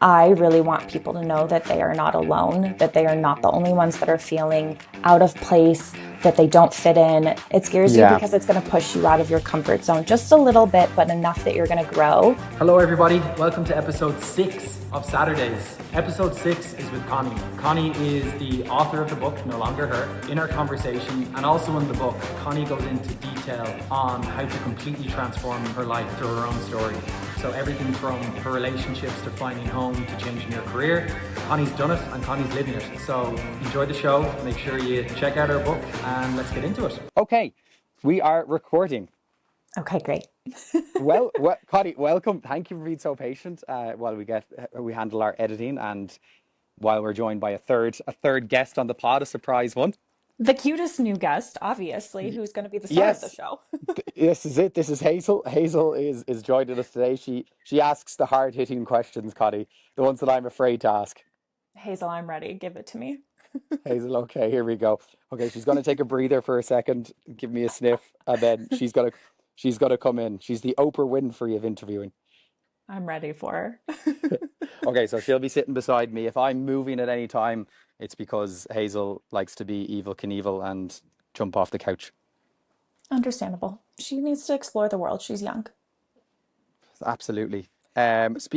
I really want people to know that they are not alone, that they are not the only ones that are feeling out of place, that they don't fit in. It scares you Yeah. because it's going to push you out of your comfort zone just a little bit, but enough that you're going to grow. Hello everybody, welcome to episode 6 of Saturdays. Episode 6 is with Connie. Connie is the author of the book, No Longer Her. In our conversation and also in the book, Connie goes into detail on how to completely transform her life through her own story. So everything from her relationships to finding home to changing her career. Connie's done it and Connie's living it. So enjoy the show, make sure you check out her book and let's get into it. Okay, we are recording. Okay, great. Well, Connie, welcome. Thank you for being so patient while we handle our editing and while we're joined by a third guest on the pod, a surprise one. The cutest new guest, obviously, who's going to be the star of the Yes, show. this is it. This is Hazel. Hazel is joining us today. She asks the hard-hitting questions, Connie, the ones that I'm afraid to ask. Hazel, I'm ready. Give it to me. Hazel, okay, here we go. Okay, she's gonna take a breather for a second, give me a sniff, and then she's gonna come in. She's the Oprah Winfrey of interviewing. I'm ready for her. Okay, so she'll be sitting beside me. If I'm moving at any time, it's because Hazel likes to be evil Knievel and jump off the couch. Understandable. She needs to explore the world. She's young. Absolutely.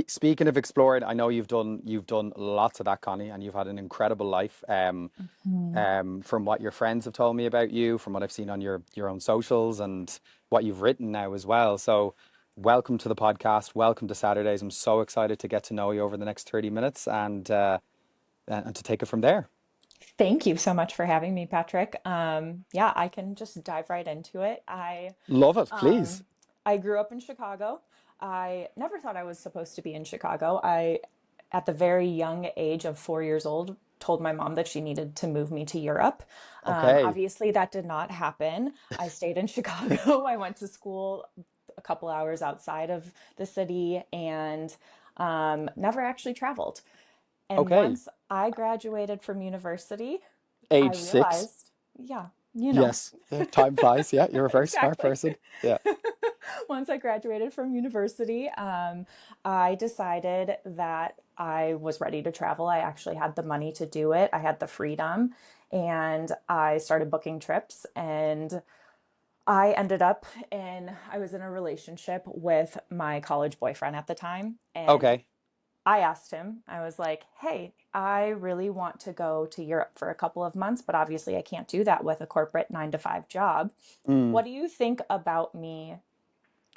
Speaking of exploring, I know you've done lots of that, Connie, and you've had an incredible life. Mhm. From what your friends have told me about you, from what I've seen on your own socials, and what you've written now as well. So, welcome to the podcast. Welcome to Saturdays. I'm so excited to get to know you over the next 30 minutes and to take it from there. Thank you so much for having me, Patrick. Yeah, I can just dive right into it. Love it, please. Um, I grew up in Chicago. I never thought I was supposed to be in Chicago. At the very young age of 4 years old, told my mom that she needed to move me to Europe. Okay. Obviously, that did not happen. I stayed in Chicago. I went to school a couple hours outside of the city and never actually traveled. And Okay. once I graduated from university, I Age 6. realized, yeah, you know, Yes. Time flies. Yeah, you're a very smart exactly. person. Yeah. Once I graduated from university, I decided that I was ready to travel. I actually had the money to do it, I had the freedom, and I started booking trips. And I was in a relationship with my college boyfriend at the time. And Okay. I asked him, I was like, hey, I really want to go to Europe for a couple of months, but obviously I can't do that with a corporate 9 to 5 job. Mm. What do you think about me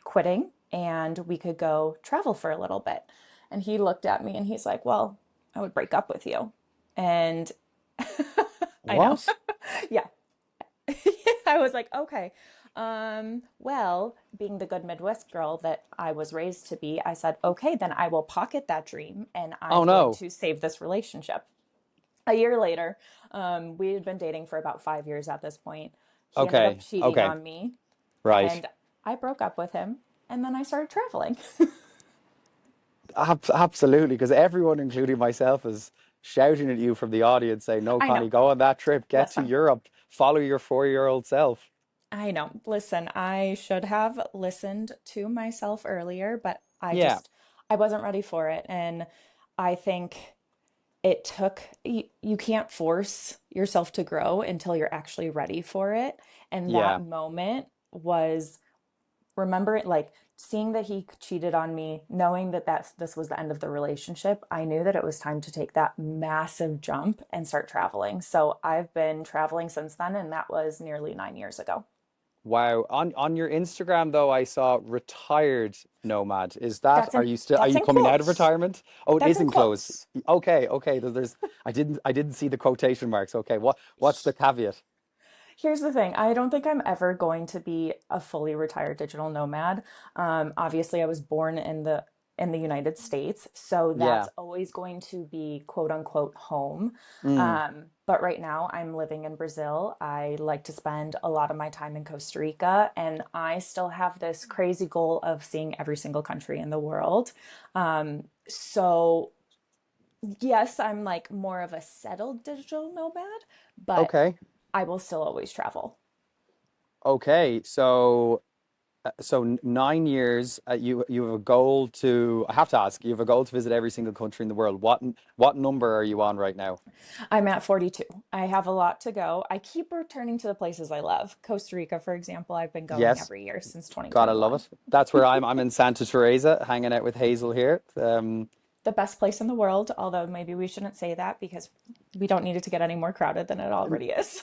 quitting and we could go travel for a little bit? And he looked at me and he's like, well, I would break up with you. And I know. What? Yeah. I was like, okay. Well, being the good Midwest girl that I was raised to be, I said, okay, then I will pocket that dream and Oh I'm going no. to save this relationship. A year later, we had been dating for about 5 years at this point. He ended up Okay. cheating Okay. on me Right. and I broke up with him and then I started traveling. Absolutely, because everyone, including myself, is shouting at you from the audience saying, "No, I know. Connie, go on that trip, get to Listen, Europe, follow your 4-year-old self." I know. Listen, I should have listened to myself earlier, but Yeah. I wasn't ready for it. And I think you can't force yourself to grow until you're actually ready for it. And that Yeah. moment was remember like seeing that he cheated on me, knowing that this was the end of the relationship. I knew that it was time to take that massive jump and start traveling. So I've been traveling since then, and that was nearly 9 years ago. Wow. On your Instagram though, I saw retired nomad. Is that are That's you in coming out of quotes. retirement? Oh, it That's is in enclosed. quotes. Okay, okay. There's I didn't see the quotation marks. Okay. What's the caveat? Here's the thing. I don't think I'm ever going to be a fully retired digital nomad. Obviously, I was born in the United States, so that's Yeah. always going to be quote unquote home. Mm. But right now, I'm living in Brazil. I like to spend a lot of my time in Costa Rica, and I still have this crazy goal of seeing every single country in the world. So yes, I'm like more of a settled digital nomad, but Okay. I will still always travel. Okay. So So 9 years, you have a goal to. I have to ask. You have a goal to visit every single country in the world. What number are you on right now? I'm at 42. I have a lot to go. I keep returning to the places I love. Costa Rica, for example, I've been going Yes, every year since gotta love 2021. it. That's where I'm. I'm in Santa Teresa, hanging out with Hazel here. The best place in the world, although maybe we shouldn't say that because we don't need it to get any more crowded than it already is.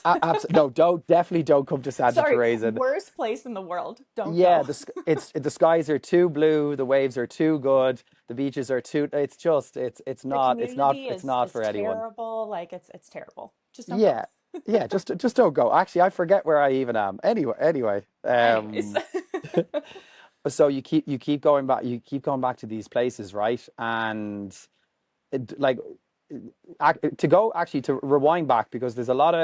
No, don't definitely don't come to Santa Sorry, Teresa. worst place in the world. Don't Yeah, go. the skies are too blue, the waves are too good, the beaches are too. It's just it's The not it's not community it's is not is for anyone. terrible. Like it's terrible. Just don't go. Yeah, yeah, just don't go. Actually, I forget where I even am. Anyway, Anyways. so you keep going back to these places, right? And like to go actually to rewind back because there's a lot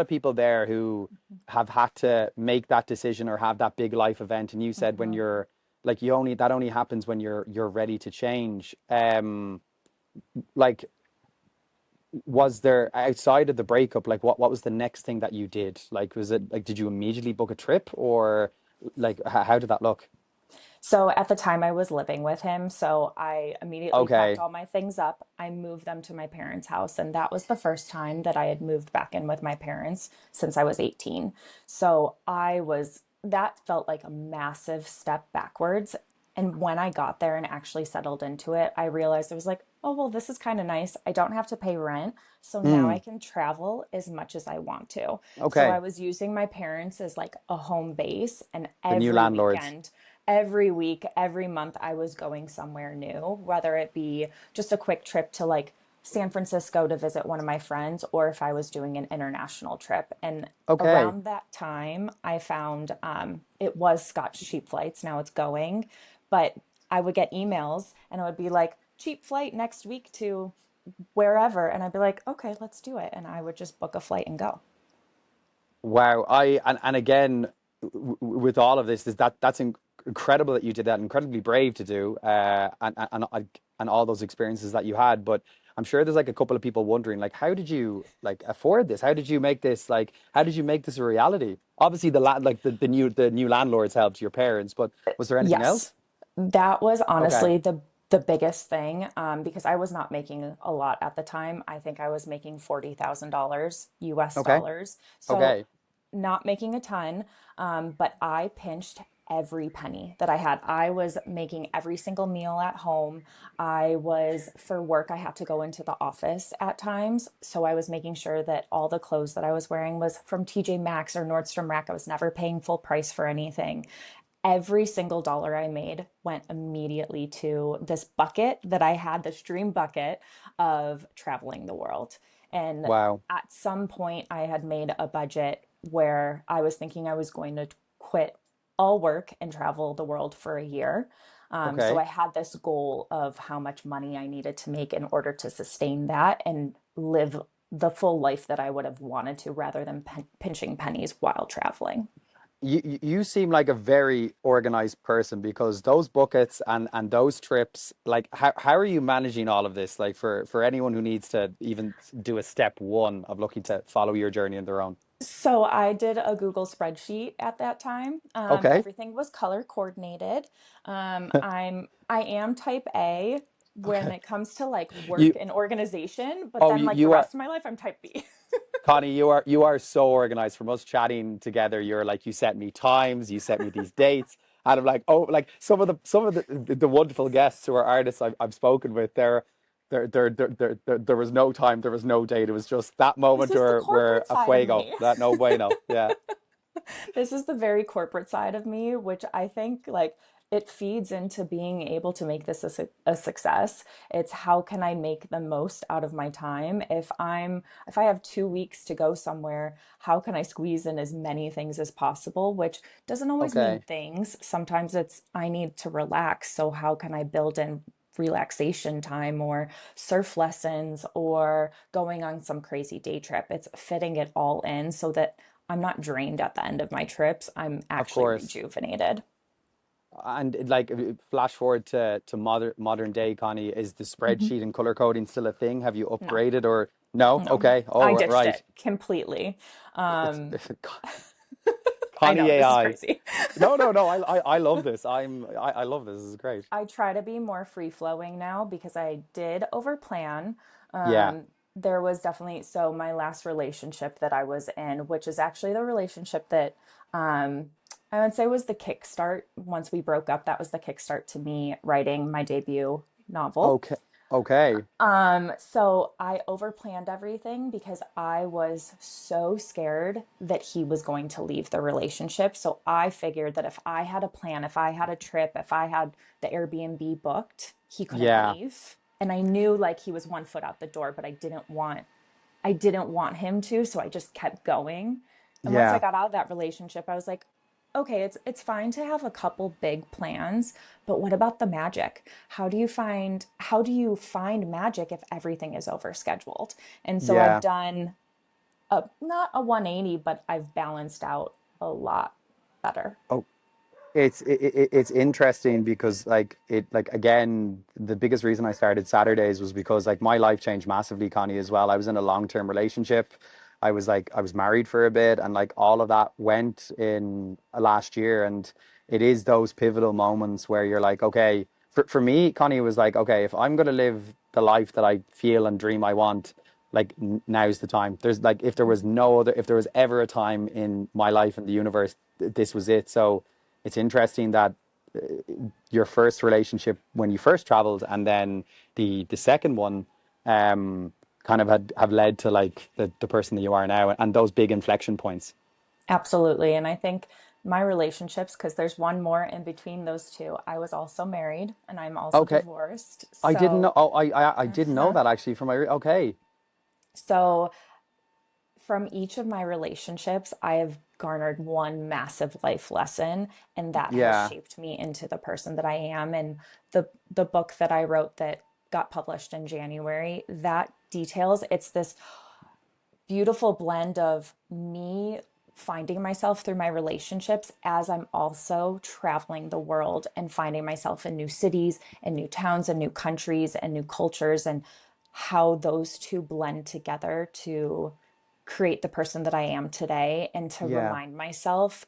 of people there who have had to make that decision or have that big life event, and you said when Mhm. you're like you only that only happens when you're ready to change. Like was there outside of the breakup, like what was the next thing that you did? Like was it like did you immediately book a trip or like how did that look? So at the time I was living with him, so I immediately packed Okay, all my things up. I moved them to my parents' house, and that was the first time that I had moved back in with my parents since I was 18. So that felt like a massive step backwards. And when I got there and actually settled into it, I realized I was like, oh, well, this is kind of nice. I don't have to pay rent. So now I mm, can travel as much as I want to. So I okay, was using my parents as like a home base, and the new landlords. every week, every month, I was going somewhere new, whether it be just a quick trip to like San Francisco to visit one of my friends, or if I was doing an international trip. And Okay. around that time, I found it was Scotch Cheap Flights. Now it's going, but I would get emails and it would be like, cheap flight next week to wherever. And I'd be like, okay, let's do it. And I would just book a flight and go. Wow. And again, with all of this, is that's incredible that you did that, incredibly brave to do, and all those experiences that you had. But I'm sure there's like a couple of people wondering, like, how did you like afford this? How did you make this like? How did you make this a reality? Obviously, the new landlords helped your parents, but was there anything Yes, else? that was Okay. honestly the biggest thing because I was not making a lot at the time. I think I was making $40,000 US Okay. dollars. So Okay. not making a ton, but I pinched every penny that I had. I was making every single meal at home. For work, I had to go into the office at times. So I was making sure that all the clothes that I was wearing was from TJ Maxx or Nordstrom Rack. I was never paying full price for anything. Every single dollar I made went immediately to this bucket that I had, this dream bucket of traveling the world. And Wow. at some point, I had made a budget where I was thinking I was going to quit all work and travel the world for a year. So Okay. I had this goal of how much money I needed to make in order to sustain that and live the full life that I would have wanted to rather than pinching pennies while traveling. You seem like a very organized person because those buckets and those trips, like how are you managing all of this? Like for anyone who needs to even do a step one of looking to follow your journey on their own. So I did a Google spreadsheet at that time. Okay. Everything was color coordinated. I am type A when Okay. it comes to like work You and organization, but oh then like the you are rest of my life I'm type B. Connie, you are so organized. From us chatting together, you're like you set me times, you set me these dates, and I'm like, oh, like some of the wonderful guests who are artists I've spoken with. There was no time, there was no date. It was just that This moment is the where corporate a side of fuego, me. that no bueno. Yeah, This is the very corporate side of me, which I think like it feeds into being able to make this a success. It's how can I make the most out of my time? If I have 2 weeks to go somewhere, how can I squeeze in as many things as possible? Which doesn't always mean okay. things. Sometimes it's I need to relax. So how can I build in relaxation time or surf lessons or going on some crazy day trip? It's fitting it all in so that I'm not drained at the end of my trips. I'm Of actually course. rejuvenated. And like flash forward to modern day, Connie, is the Mhm. spreadsheet and color coding still a thing? Have you No, upgraded or no? no, Okay. Oh, I ditched right. it completely. It's Um, I Connie know this is AI. crazy. No. I love this. I love this. This is great. I try to be more free flowing now because I did overplan. Yeah. There was definitely, so my last relationship that I was in, which is actually the relationship that I would say was the kickstart. Once we broke up, that was the kickstart to me writing my debut novel. Okay. Okay. So I overplanned everything because I was so scared that he was going to leave the relationship. So I figured that if I had a plan, if I had a trip, if I had the Airbnb booked, he couldn't Yeah. leave. And I knew like he was one foot out the door, but I didn't want him to, so I just kept going. And once I Yeah. got out of that relationship, I was like, okay, it's fine to have a couple big plans, but what about the magic? How do you find magic if everything is overscheduled? And so I've Yeah. done a not a 180, but I've balanced out a lot better. Oh, it's interesting because like again, the biggest reason I started Saturdays was because like my life changed massively, Connie, as well. I was in a long-term relationship. I was married for a bit, and like all of that went in last year. And it is those pivotal moments where you're like, okay, for me, Connie, it was like, okay, if I'm gonna live the life that I feel and dream I want, like now's the time. There's like if there was ever a time in my life and the universe, this was it. So it's interesting that your first relationship when you first traveled and then the second one kind of have led to like the person that you are now and those big inflection points. Absolutely. And I think my relationships, because there's one more in between those two, I was also married and I'm also Okay. divorced. I didn't know. So, Oh, I didn't know that actually from okay. so from each of my relationships, I have garnered one massive life lesson, and that has Yeah. shaped me into the person that I am. And the book that I wrote that got published in January, that details it's this beautiful blend of me finding myself through my relationships as I'm also traveling the world and finding myself in new cities and new towns and new countries and new cultures, and how those two blend together to create the person that I am today and to Yeah. remind myself.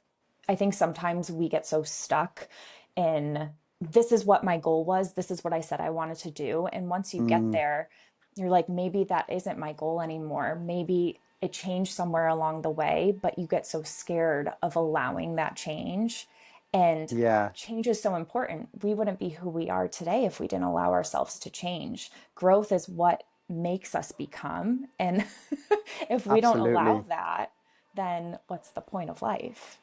I think sometimes we get so stuck in this is what my goal was, this is what I said I wanted to do. And once you get Mm, there, you're like, maybe that isn't my goal anymore. Maybe it changed somewhere along the way, but you get so scared of allowing that change. And yeah. change is so important. We wouldn't be who we are today if we didn't allow ourselves to change. Growth is what makes us become. And if we don't allow Absolutely. that, then what's the point of life?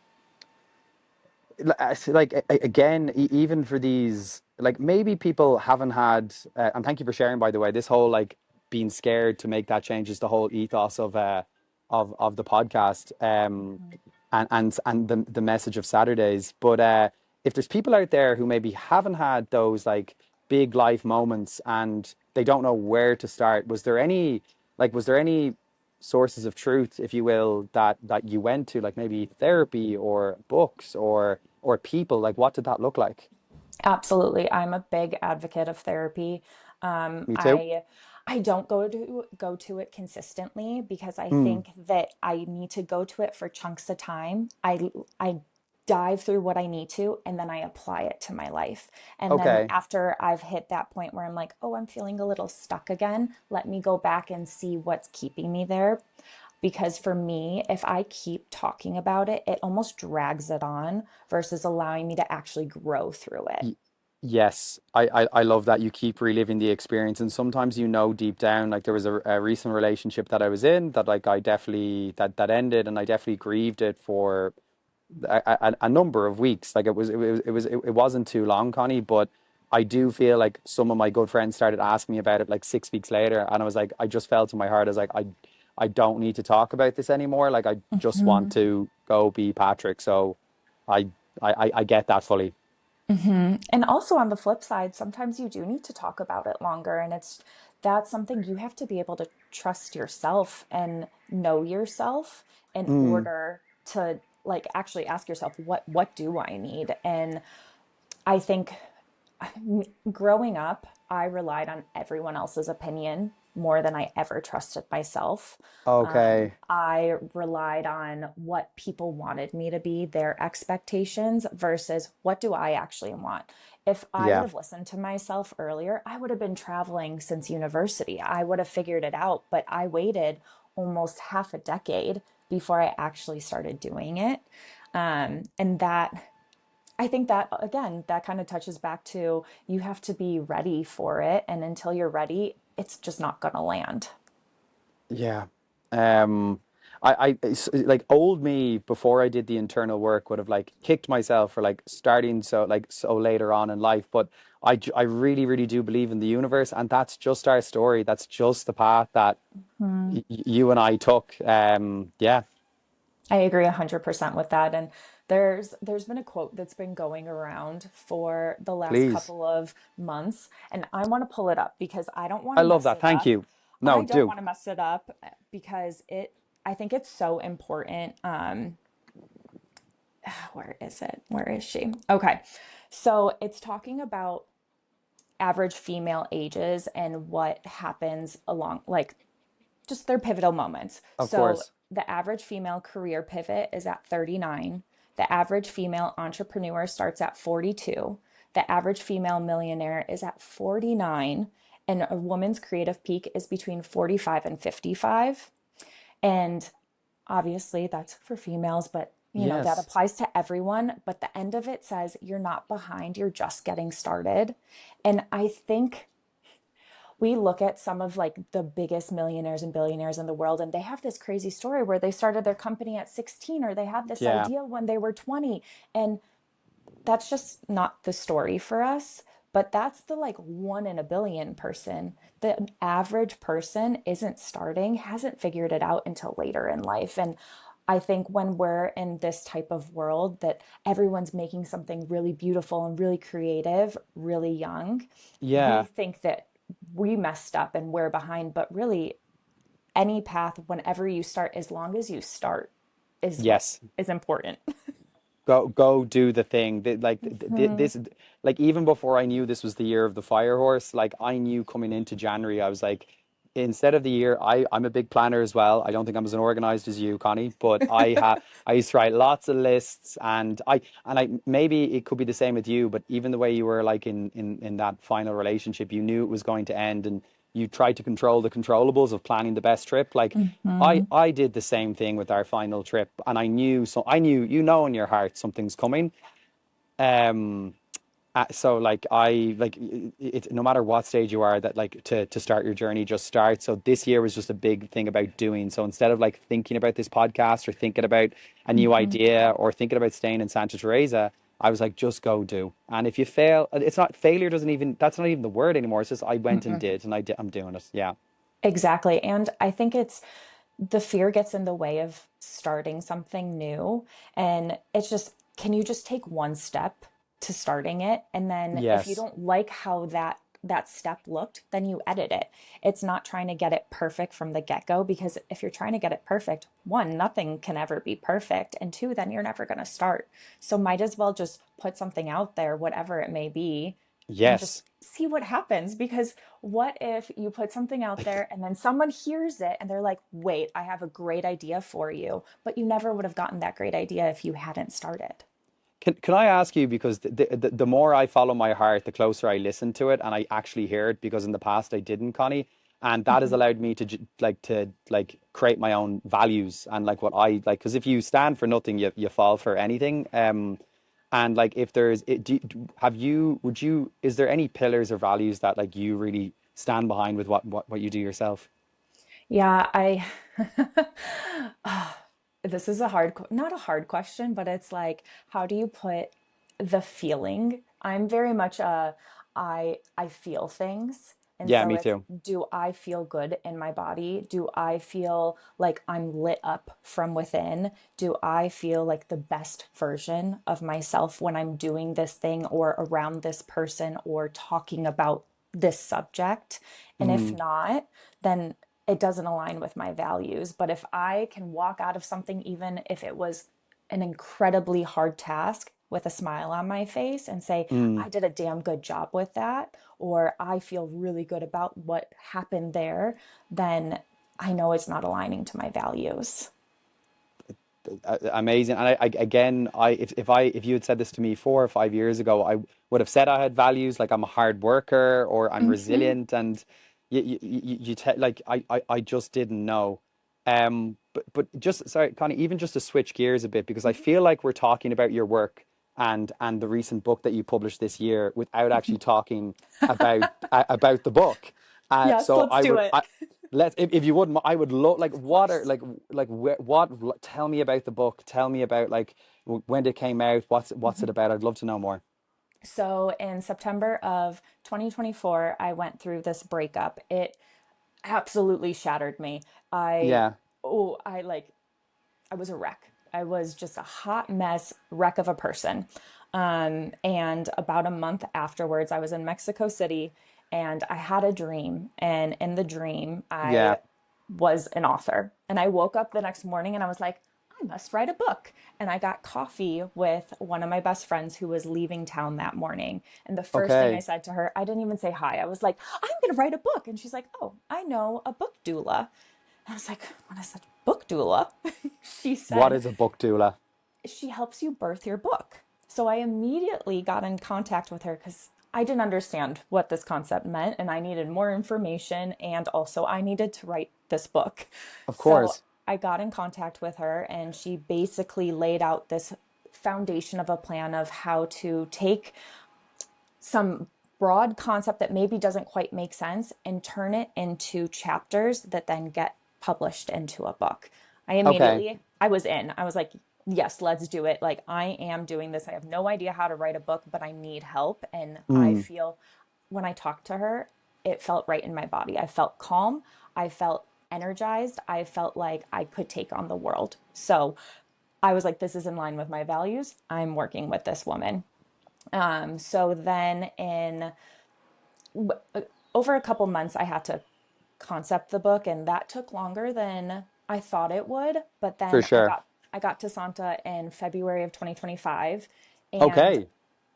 Like again, even for these, like maybe people haven't had, and thank you for sharing, by the way, this whole like being scared to make that change is the whole ethos of the podcast, and the message of Saturdays. But if there's people out there who maybe haven't had those like big life moments and they don't know where to start, was there any sources of truth, if you will, that you went to, like maybe therapy or books or people? Like, what did that look like? Absolutely. I'm a big advocate of therapy. Me too. I don't go to it consistently because I Mm, think that I need to go to it for chunks of time. I dive through what I need to and then I apply it to my life. And then okay. after I've hit that point where I'm like, "Oh, I'm feeling a little stuck again. Let me go back and see what's keeping me there." Because for me, if I keep talking about it, it almost drags it on versus allowing me to actually grow through it. Y- yes, I love that you keep reliving the experience, and sometimes deep down, like there was a recent relationship that I was in that like I definitely that ended, and I definitely grieved it for a number of weeks. Like it wasn't too long, Connie, but I do feel like some of my good friends started asking me about it like 6 weeks later, and I was like, I just felt in my heart, I was like, I don't need to talk about this anymore. Like I just want Mhm. to go be Patrick. So I I get that fully. And also on the flip side, sometimes you do need to talk about it longer. And that's something you have to be able to trust yourself and know yourself in Mm, order to like actually ask yourself, what do I need? And I think growing up, I relied on everyone else's opinion more than I ever trusted myself. Okay. I relied on what people wanted me to be, their expectations versus what do I actually want. If I would Yeah. have listened to myself earlier, I would have been traveling since university. I would have figured it out, but I waited almost half a decade before I actually started doing it. And that, I think that again, that kind of touches back to you have to be ready for it. And until you're ready, it's just not going to land. Yeah. Um, like old me before I did the internal work would have like kicked myself for like starting so later on in life. But I really, really do believe in the universe, and that's just our story. That's just the path that Hmm. you and I took. Yeah, I agree 100% with that. And there's been a quote that's been going around for the last please. couple of months, and I want to pull it up because I don't want I to love mess that. it Thank up. you. No, I don't do. want to mess it up because I think it's so important. Where is it? Where is she? Okay. So it's talking about average female ages and what happens along, like, just their pivotal moments. Of So course. the average female career pivot is at 39. The average female entrepreneur starts at 42. The average female millionaire is at 49. And a woman's creative peak is between 45 and 55. And obviously that's for females, but that Yes. applies to everyone. But the end of it says you're not behind, you're just getting started. And I think we look at some of like the biggest millionaires and billionaires in the world, and they have this crazy story where they started their company at 16 or they had this Yeah. idea when they were 20. And that's just not the story for us. But that's the like one in a billion person. The average person isn't starting, hasn't figured it out until later in life. And I think when we're in this type of world that everyone's making something really beautiful and really creative, really young, we Yeah. think that we messed up and we're behind. But really, any path, whenever you start, as long as you start, is what Yes. is important. Go do the thing. Hmm. This, like, even before I knew this was the year of the fire horse, like I knew coming into January, I was like, instead of the year, I'm a big planner as well. I don't think I'm as organized as you, Connie, but I used to write lots of lists, and I maybe it could be the same with you, but even the way you were like in that final relationship, you knew it was going to end, and you tried to control the controllables of planning the best trip. Like Hmm. I did the same thing with our final trip, and I knew, in your heart something's coming. Um, so like it, no matter what stage you are, that like to start your journey, just start. So this year was just a big thing about doing. So instead of like thinking about this podcast or thinking about a new Hmm. idea or thinking about staying in Santa Teresa, I was like, just go do. And if you fail, it's not failure. Doesn't even That's not even the word anymore. It's just I went and did, and I'm doing it. Yeah. Exactly. And I think it's the fear gets in the way of starting something new. And it's just, can you just take one step to starting it? And then if you Yes. don't like how that step looked, then you edit it. It's not trying to get it perfect from the get-go, because if you're trying to get it perfect, one, nothing can ever be perfect. And two, then you're never going to start. So might as well just put something out there, whatever it may be, and just Yes. see what happens. Because what if you put something out there and then someone hears it and they're like, wait, I have a great idea for you, but you never would have gotten that great idea if you hadn't started. Can I ask you, because the more I follow my heart, the closer I listen to it, and I actually hear it, because in the past I didn't, Connie, and that has Mhm. allowed me to create my own values and like what I like. Because if you stand for nothing, you fall for anything. And like if there's it, have you would you is there any pillars or values that like you really stand behind with what you do yourself? Yeah, Ah, this is not a hard question, but it's like, how do you put the feeling? I'm very much I feel things. And Yeah, so me it's, too. do I feel good in my body? Do I feel like I'm lit up from within? Do I feel like the best version of myself when I'm doing this thing or around this person or talking about this subject? And if Mm, not, then it doesn't align with my values. But if I can walk out of something, even if it was an incredibly hard task, with a smile on my face and say, Mm. I did a damn good job with that, or I feel really good about what happened there, then I know it's not aligning to my values. Amazing. And again, if you had said this to me 4 or 5 years ago, I would have said I had values like I'm a hard worker or I'm Hmm. resilient, and like I just didn't know. But just sorry, Connie, even just to switch gears a bit, because I feel like we're talking about your work and the recent book that you published this year without actually talking about the book. Yes, So let's I do would it. let's if you wouldn't, I would love like Of what are course. like tell me about the book. Tell me about like when it came out. What's it about? I'd love to know more. So in September of 2024, I went through this breakup. It absolutely shattered me. I, Yeah. oh, I was a wreck. I was just a hot mess, wreck of a person. And about a month afterwards, I was in Mexico City and I had a dream. And in the dream, Yeah. I was an author. And I woke up the next morning and I was like, I must write a book. And I got coffee with one of my best friends who was leaving town that morning. And the first thing I Okay. said to her, I didn't even say hi. I was like, I'm going to write a book. And she's like, oh, I know a book doula. I was like, what is a book doula? She What said, is a book doula? she helps you birth your book. So I immediately got in contact with her because I didn't understand what this concept meant and I needed more information. And also, I needed to write this book. Of So course. I got in contact with her and she basically laid out this foundation of a plan of how to take some broad concept that maybe doesn't quite make sense and turn it into chapters that then get published into a book. Okay. I was in. I was like, yes, let's do it. Like, I am doing this. I have no idea how to write a book, but I need help. And I Mm. feel when I talked to her, it felt right in my body. I felt calm. I felt energized. I felt like I could take on the world. So I was like, this is in line with my values. I'm working with this woman. So then in over a couple months, I had to concept the book, and that took longer than I thought it would. But For then sure. I got to Santa in February of 2025, and Okay.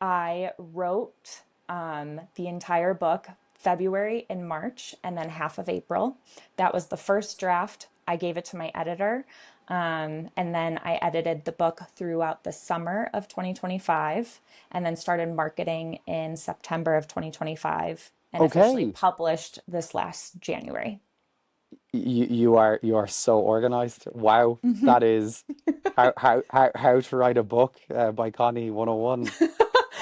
I wrote the entire book February and March, and then half of April. That was the first draft. I gave it to my editor. And then I edited the book throughout the summer of 2025 and then started marketing in September of 2025 and officially Okay. published this last January. You are so organized. Wow. Mhm. That is how to write a book by Connie 101.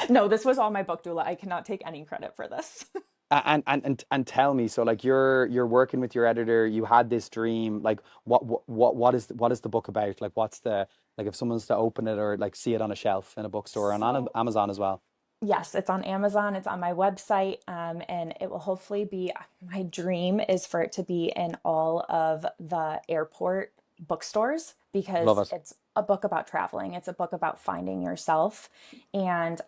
No, this was all my book doula. I cannot take any credit for this. And tell me, so like you're working with your editor, you had this dream, like what is the book about? Like what's the like if someone's to open it or like see it on a shelf in a bookstore and on So Amazon as well. yes, it's on Amazon, it's on my website, and it will hopefully be my dream is for it to be in all of the airport bookstores Love because it. it's a book about traveling. It's a book about finding yourself. And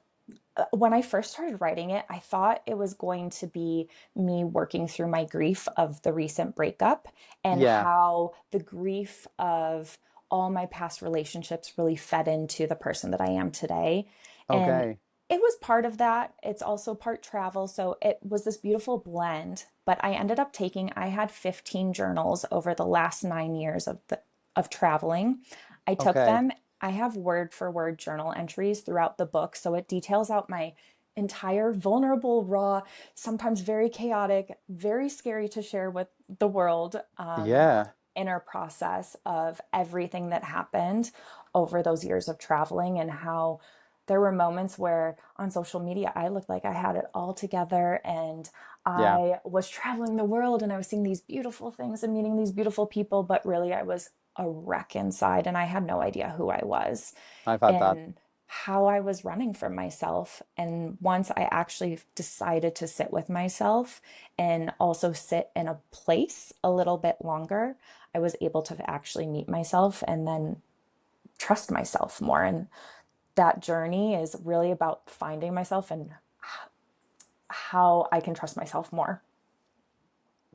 when I first started writing it, I thought it was going to be me working through my grief of the recent breakup and Yeah. how the grief of all my past relationships really fed into the person that I am today. And Okay. it was part of that. It's also part travel. So it was this beautiful blend. But I ended up I had 15 journals over the last 9 years of traveling. I took Okay. them. I have word for word journal entries throughout the book. So it details out my entire vulnerable, raw, sometimes very chaotic, very scary to share with the world Yeah. inner process of everything that happened over those years of traveling and how there were moments where on social media I looked like I had it all together and Yeah. I was traveling the world and I was seeing these beautiful things and meeting these beautiful people, but really I was a wreck inside and I had no idea who I was I've had that. and how I was running from myself. And once I actually decided to sit with myself and also sit in a place a little bit longer, I was able to actually meet myself and then trust myself more. And that journey is really about finding myself and how I can trust myself more.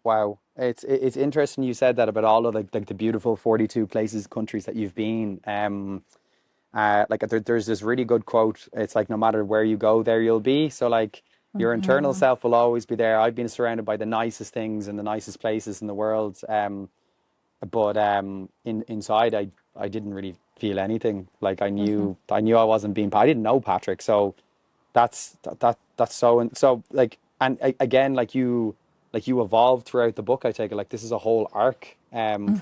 Wow. It's interesting you said that about all of like the beautiful 42 places, countries that you've been. There's this really good quote. It's like, no matter where you go, there you'll be. So like your internal Hmm. self will always be there. I've been surrounded by the nicest things and the nicest places in the world. But inside I didn't really feel anything. Like Hmm. I knew I wasn't being, I didn't know Patrick. So that's so, and so like, and again, like you evolved throughout the book. I take it like this is a whole arc Hmm.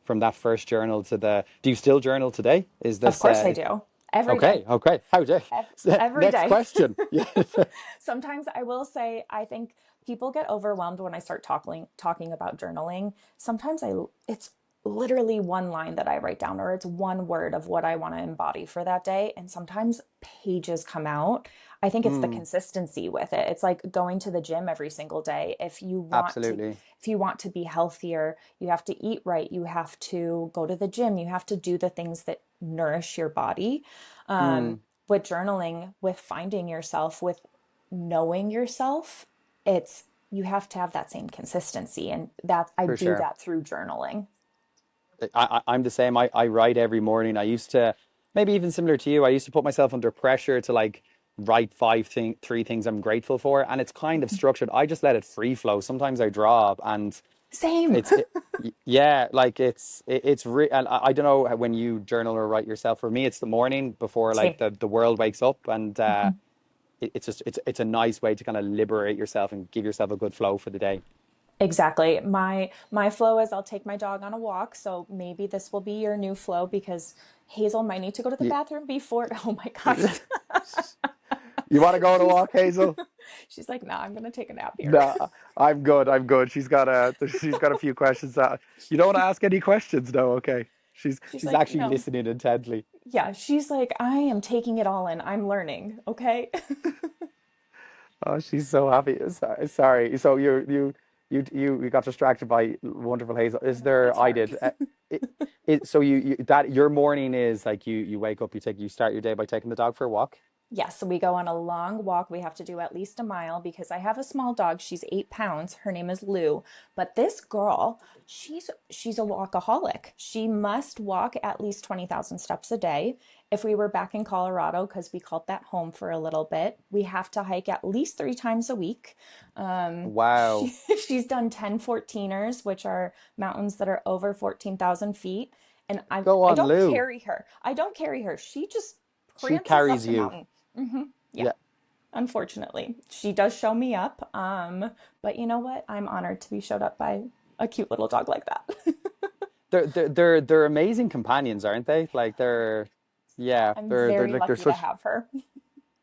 from that first journal to the, do you still journal today? Is Of this course I do. Every day. okay, how do Every next day. question. Yeah. Sometimes I will say I think people get overwhelmed when I start talking about journaling. Sometimes I it's literally one line that I write down, or it's one word of what I want to embody for that day, and sometimes pages come out. I think it's the Mm, consistency with it. It's like going to the gym every single day. absolutely. If you want to be healthier, you have to eat right, you have to go to the gym, you have to do the things that nourish your body. Um, Mm, with journaling, with finding yourself, with knowing yourself, it's you have to have that same consistency. And that I for do sure. that through journaling. I'm the same. I write every morning. I used to, maybe even similar to you, I used to put myself under pressure to like write three things I'm grateful for, and it's kind of structured. I just let it free flow. Sometimes I draw, and Same. it's yeah, like and I don't know when you journal or write yourself. For me, it's the morning before Same. like the world wakes up, and Mhm. it's just it's a nice way to kind of liberate yourself and give yourself a good flow for the day. Exactly. My flow is I'll take my dog on a walk. So maybe this will be your new flow because Hazel might need to go to the You, bathroom before. Oh my gosh. you want to go on a She's walk, Hazel? she's like, nah, I'm gonna take a nap here. No, I'm good. I'm good. She's got a few questions that you don't want to ask any questions, though. Okay. She's She's like, actually no. listening intently. Yeah, she's like, I am taking it all in. I'm learning. Okay. Oh, she's so happy. Sorry. So you got distracted by wonderful Hazel. Is No, there? it's I hard. did. So you that your morning is like you wake up, you start your day by taking the dog for a walk. Yes, so we go on a long walk. We have to do at least a mile because I have a small dog. She's 8 pounds. Her name is Lou. But this girl, she's a walkaholic. She must walk at least 20,000 steps a day. If we were back in Colorado, because we called that home for a little bit, we have to hike at least 3 times a week. Wow. She's done 10 14ers, which are mountains that are over 14,000 feet. And Go I on, don't Lou. carry her. I don't carry her. She just She prances up carries the you. mountain. Hmm. Yeah, Yeah. unfortunately. She does show me up. But you know what? I'm honored to be showed up by a cute little dog like that. They're amazing companions, aren't they? Like yeah, I'm very they're lucky to such, have her.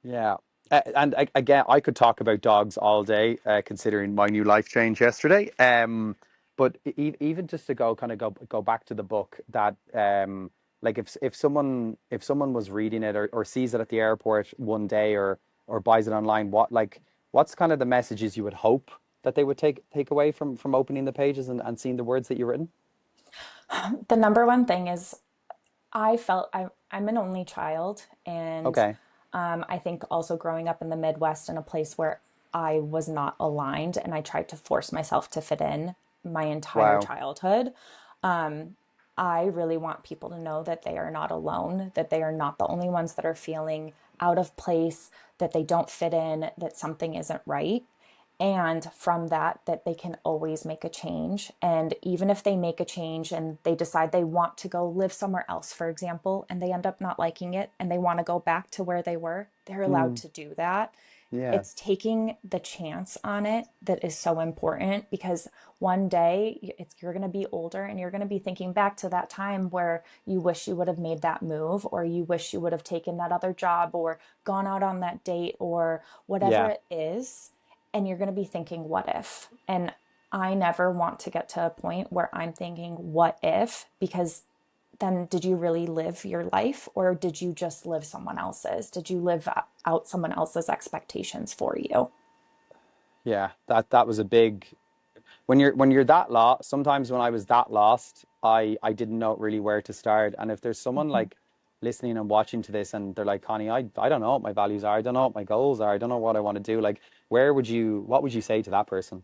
yeah. And again, I could talk about dogs all day, considering my new life change yesterday. But even just to go back to the book, that like if someone was reading it, or sees it at the airport one day, or buys it online, what's kind of the messages you would hope that they would take away from opening the pages and seeing the words that you've written? The number one thing is I'm an only child, and Okay. I think also growing up in the Midwest in a place where I was not aligned and I tried to force myself to fit in my entire Wow. childhood. I really want people to know that they are not alone, that they are not the only ones that are feeling out of place, that they don't fit in, that something isn't right. And from that, that they can always make a change. And even if they make a change and they decide they want to go live somewhere else, for example, and they end up not liking it and they want to go back to where they were, they're allowed Mm, to do that. yeah. It's taking the chance on it that is so important, because one day you're going to be older and you're going to be thinking back to that time where you wish you would have made that move, or you wish you would have taken that other job, or gone out on that date, or whatever Yeah. it is. And you're going to be thinking, what if? And I never want to get to a point where I'm thinking, what if? Because then did you really live your life, or did you just live someone else's? Did you live out someone else's expectations for you? Yeah. That was a big, when you're that lost. Sometimes when I was that lost, I didn't know really where to start. And if there's someone Mhm. like listening and watching to this, and they're like, Connie, I don't know what my values are, I don't know what my goals are, I don't know what I want to do, like, what would you say to that person?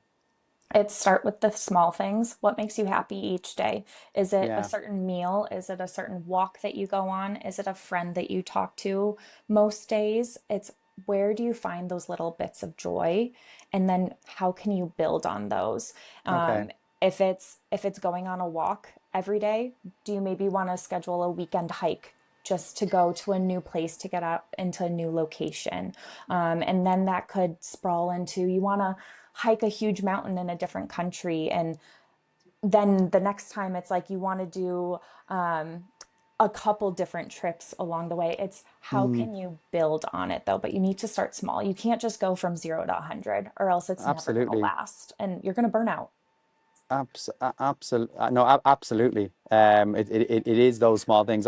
It's start with the small things. What makes you happy each day? Is it a Yeah. certain meal? Is it a certain walk that you go on? Is it a friend that you talk to most days? It's where do you find those little bits of joy? And then how can you build on those? Okay. Um, if it's going on a walk every day, do you maybe want to schedule a weekend hike just to go to a new place to get out into a new location? And then that could sprawl into you want to hike a huge mountain in a different country. And then the next time it's like you want to do a couple different trips along the way. It's how Mm, can you build on it though? But you need to start small. You can't just go from 0 to 100 or else it's never going to absolutely. last and you're going to burn out. Absolutely. No, absolutely. It is those small things.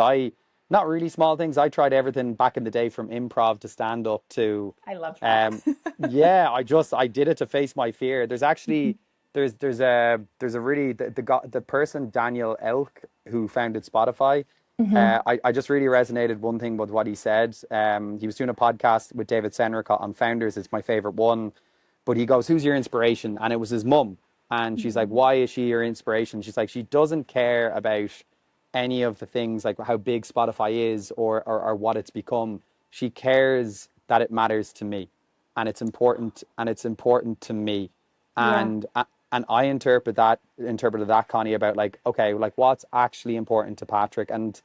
Not really small things. I tried everything back in the day from improv to stand up to, I love that. um, yeah, I did it to face my fear. There's actually, there's a really, the person, Daniel Elk, who founded Spotify. Hmm. I just really resonated one thing with what he said. He was doing a podcast with David Senra on founders. It's my favorite one. But he goes, "Who's your inspiration?" And it was his mum. And she's like, "Why is she your inspiration?" She's like, she doesn't care about any of the things like how big Spotify is or what it's become. She cares that it matters to me and it's important to me. Yeah. And and I interpreted that, Connie, about like, okay, like what's actually important to Patrick. And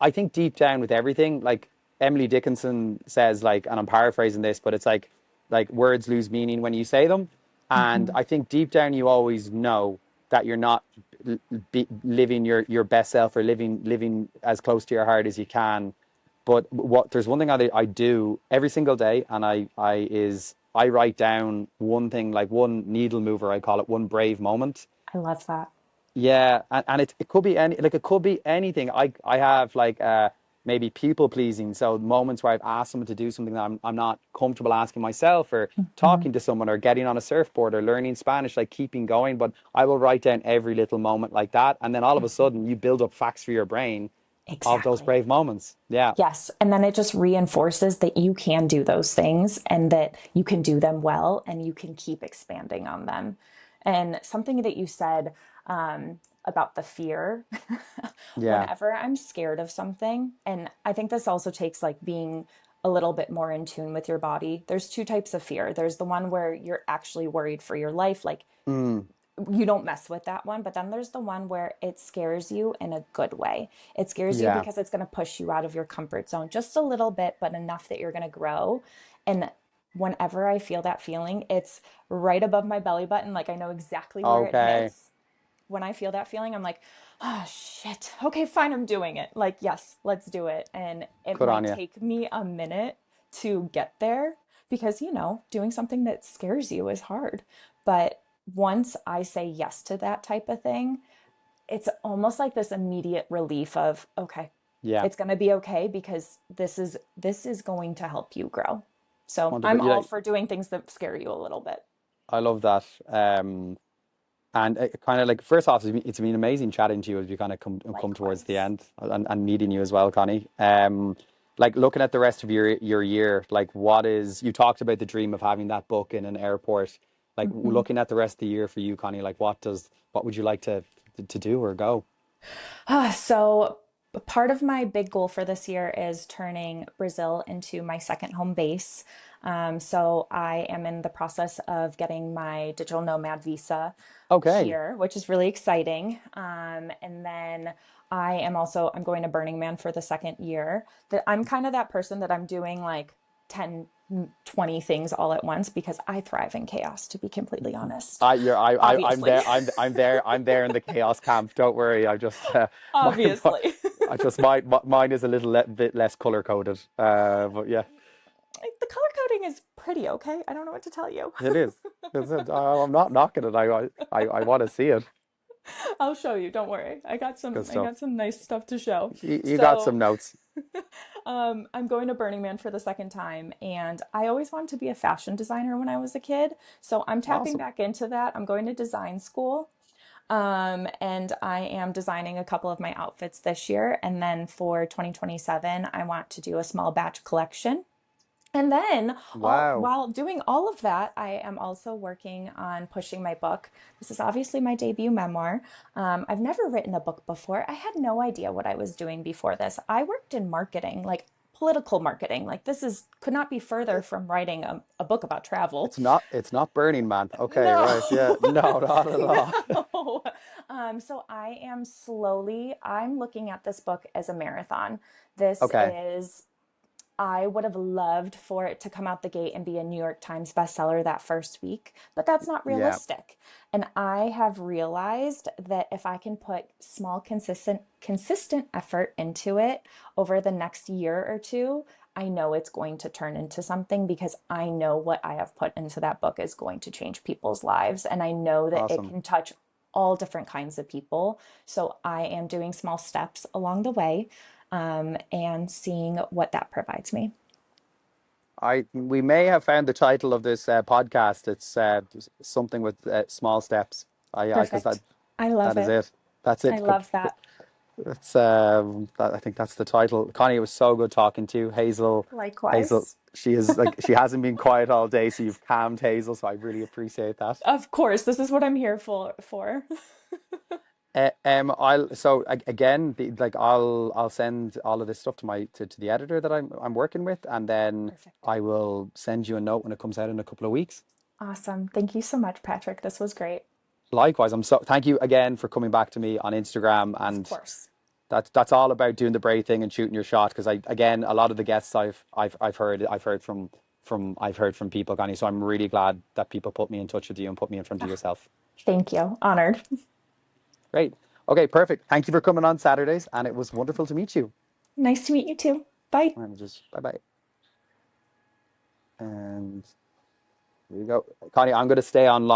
I think deep down with everything, like Emily Dickinson says, like, and I'm paraphrasing this, but it's like words lose meaning when you say them. And Hmm. I think deep down you always know that you're not living your best self or living as close to your heart as you can. But what there's one thing I do every single day, and I write down one thing, like one needle mover, I call it, one brave moment. I love that. Yeah, and it could be it could be anything. I have like maybe people pleasing. So moments where I've asked someone to do something that I'm not comfortable asking myself, or Hmm. talking to someone, or getting on a surfboard, or learning Spanish, like keeping going. But I will write down every little moment like that, and then all of a sudden you build up facts for your brain of those Exactly. brave moments. Yeah, Yes. And then it just reinforces that you can do those things and that you can do them well and you can keep expanding on them. And something that you said about the fear, yeah, whenever I'm scared of something, and I think this also takes like being a little bit more in tune with your body. There's two types of fear. There's the one where you're actually worried for your life, like mm, you don't mess with that one. But then there's the one where it scares you in a good way. It scares you yeah. because it's going to push you out of your comfort zone just a little bit, but enough that you're going to grow. And whenever I feel that feeling, it's right above my belly button. Like I know exactly where it Okay, hits. When I feel that feeling, I'm like, oh shit. Okay, fine, I'm doing it. Like, yes, let's do it. And it good might on you. take me a minute to get there because, doing something that scares you is hard. But once I say yes to that type of thing, it's almost like this immediate relief of, okay, Yeah, it's going to be okay because this is going to help you grow. So I'm 100%. all for doing things that scare you a little bit. I love that. And it kind of like first off, it's been amazing chatting to you as we kind of come towards the Likewise. end, and meeting you as well, Connie. Like looking at the rest of your year, like what is you talked about the dream of having that book in an airport. Like Mhm. looking at the rest of the year for you, Connie, like what would you like to do or go? So part of my big goal for this year is turning Brazil into my second home base. So I am in the process of getting my digital nomad visa Okay, here, which is really exciting. And then I'm going to Burning Man for the second year. That I'm kind of that person that I'm doing like 10, 20 things all at once because I thrive in chaos, to be completely honest. I'm Obviously. there. I'm there in the chaos camp. Don't worry. I just my Obviously. I just mine is a bit less color coded. But yeah. The color coding is pretty okay. I don't know what to tell you. It is. I'm not knocking it. I want to see it. I'll show you. Don't worry. Good I stuff. got some nice stuff to show. You got So, some notes. I'm going to Burning Man for the second time, and I always wanted to be a fashion designer when I was a kid. So I'm tapping Awesome. back into that. I'm going to design school. And I am designing a couple of my outfits this year. And then for 2027, I want to do a small batch collection. And then, Wow. while doing all of that, I am also working on pushing my book. This is obviously my debut memoir. I've never written a book before. I had no idea what I was doing before this. I worked in marketing, like political marketing. Like this is could not be further from writing a book about travel. It's not Burning Man. Okay, No, right. Yeah. No, not at all. no. So I'm looking at this book as a marathon. This Okay. is I would have loved for it to come out the gate and be a New York Times bestseller that first week, but that's not Yeah. realistic. And I have realized that if I can put small, consistent effort into it over the next year or two, I know it's going to turn into something because I know what I have put into that book is going to change people's lives. And I know that it Awesome. can touch all different kinds of people. So I am doing small steps along the way, and seeing what that provides me. We may have found the title of this podcast. It's something with small steps. Because Perfect. I love that is it. it. That's I it. love that. I think that's the title. Connie, it was so good talking to you. Hazel, Likewise. she hasn't been quiet all day, so you've calmed Hazel. So I really appreciate that. Of course, this is what I'm here for. Again, I'll send all of this stuff to to the editor that I'm working with, and then Perfect. I will send you a note when it comes out in a couple of weeks. Awesome. Thank you so much, Patrick. This was great. Likewise, thank you again for coming back to me on Instagram, Of and course. that's all about doing the brave thing and shooting your shot. Because again, a lot of the guests I've heard from people, Connie. So I'm really glad that people put me in touch with you and put me in front of Ah, yourself. thank you. Honored. Great. Okay, perfect. Thank you for coming on Saturdays, and it was wonderful to meet you. Nice to meet you too. Bye. And just bye bye. And here we go, Connie. I'm going to stay online.